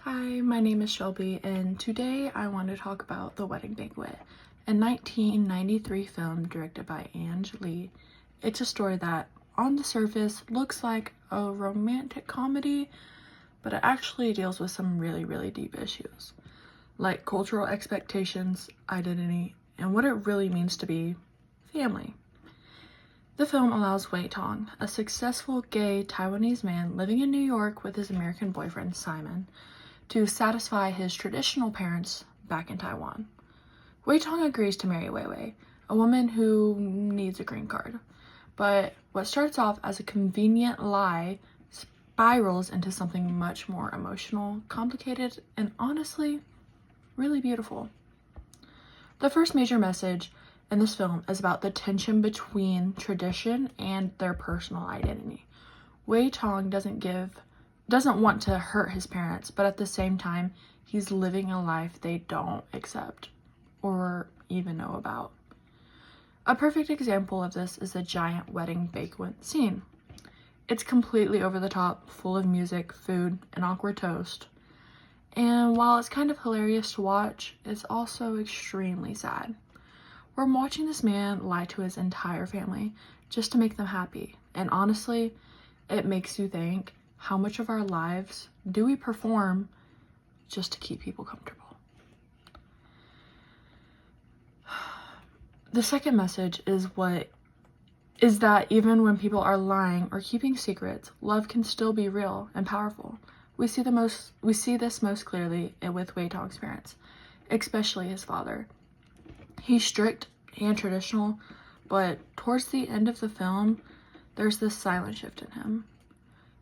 Hi, my name is Shelby, and today I want to talk about The Wedding Banquet, a 1993 film directed by Ang Lee. It's a story that, on the surface, looks like a romantic comedy, but it actually deals with some really deep issues, like cultural expectations, identity, and what it really means to be family. The film allows Wei Tong, a successful gay Taiwanese man living in New York with his American boyfriend Simon, to satisfy his traditional parents back in Taiwan. Wei Tong agrees to marry Wei Wei, a woman who needs a green card. But what starts off as a convenient lie spirals into something much more emotional, complicated, and honestly, really beautiful. The first major message in this film is about the tension between tradition and their personal identity. Wei Tong doesn't want to hurt his parents, but at the same time, he's living a life they don't accept or even know about. A perfect example of this is the giant wedding banquet scene. It's completely over the top, full of music, food, and awkward toast. And while it's kind of hilarious to watch, it's also extremely sad. We're watching this man lie to his entire family just to make them happy. And honestly, it makes you think, how much of our lives do we perform just to keep people comfortable? The second message is that even when people are lying or keeping secrets, love can still be real and powerful. We see this most clearly with Wei Tong's parents, especially his father. He's strict and traditional, but towards the end of the film, there's this silent shift in him.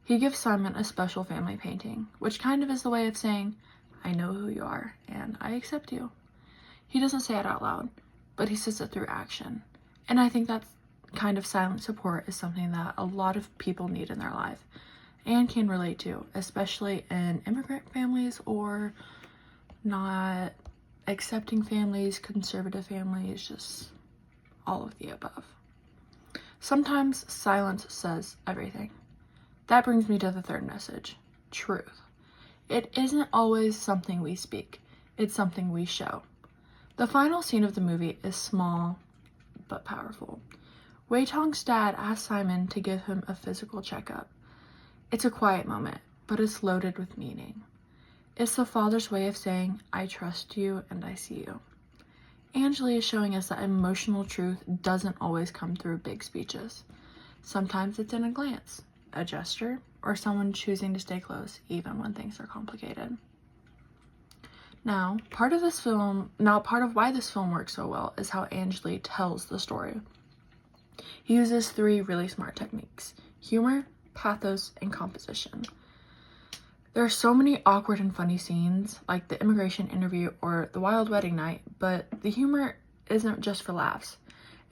He gives Simon a special family painting, which kind of is the way of saying, I know who you are, and I accept you. He doesn't say it out loud, but he says it through action. And I think that kind of silent support is something that a lot of people need in their life and can relate to, especially in immigrant families or not accepting families, conservative families, just all of the above. Sometimes silence says everything. That brings me to the third message, truth. It isn't always something we speak, it's something we show. The final scene of the movie is small but powerful. Wei Tong's dad asks Simon to give him a physical checkup. It's a quiet moment, but it's loaded with meaning. It's the father's way of saying, I trust you and I see you. Ang Lee is showing us that emotional truth doesn't always come through big speeches. Sometimes it's in a glance, a gesture, or someone choosing to stay close even when things are complicated. Now, part of why this film works so well is how Ang Lee tells the story. He uses three really smart techniques: humor, pathos, and composition. There are so many awkward and funny scenes, like the immigration interview or the wild wedding night, but the humor isn't just for laughs.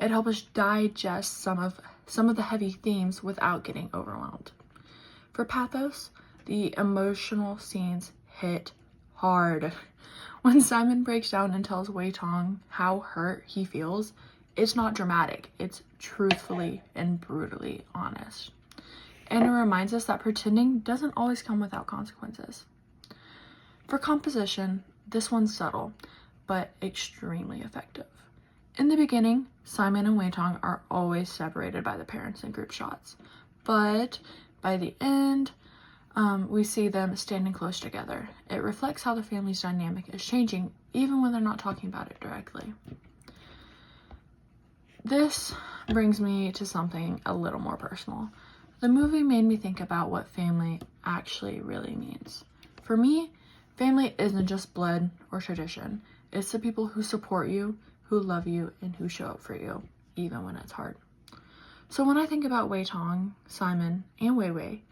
It helps us digest some of the heavy themes without getting overwhelmed. For pathos, the emotional scenes hit hard. When Simon breaks down and tells Wei Tong how hurt he feels, it's not dramatic, it's truthfully and brutally honest. And it reminds us that pretending doesn't always come without consequences. For composition, this one's subtle, but extremely effective. In the beginning, Simon and Wei Tong are always separated by the parents in group shots, but by the end, we see them standing close together. It reflects how the family's dynamic is changing, even when they're not talking about it directly. This brings me to something a little more personal. The movie made me think about what family actually really means. For me, family isn't just blood or tradition. It's the people who support you, who love you, and who show up for you, even when it's hard. So when I think about Wei Tong, Simon, and Wei Wei,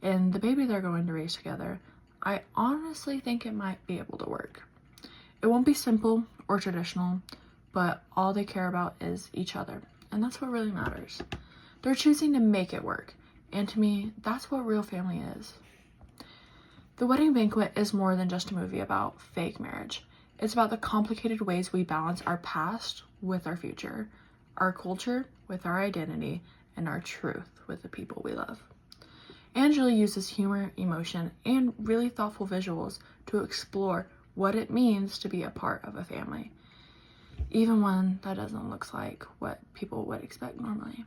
and the baby they're going to raise together, I honestly think it might be able to work. It won't be simple or traditional, but all they care about is each other, and that's what really matters. They're choosing to make it work. And to me, that's what real family is. The Wedding Banquet is more than just a movie about fake marriage. It's about the complicated ways we balance our past with our future, our culture with our identity, and our truth with the people we love. Angela uses humor, emotion, and really thoughtful visuals to explore what it means to be a part of a family, even one that doesn't look like what people would expect normally.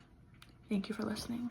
Thank you for listening.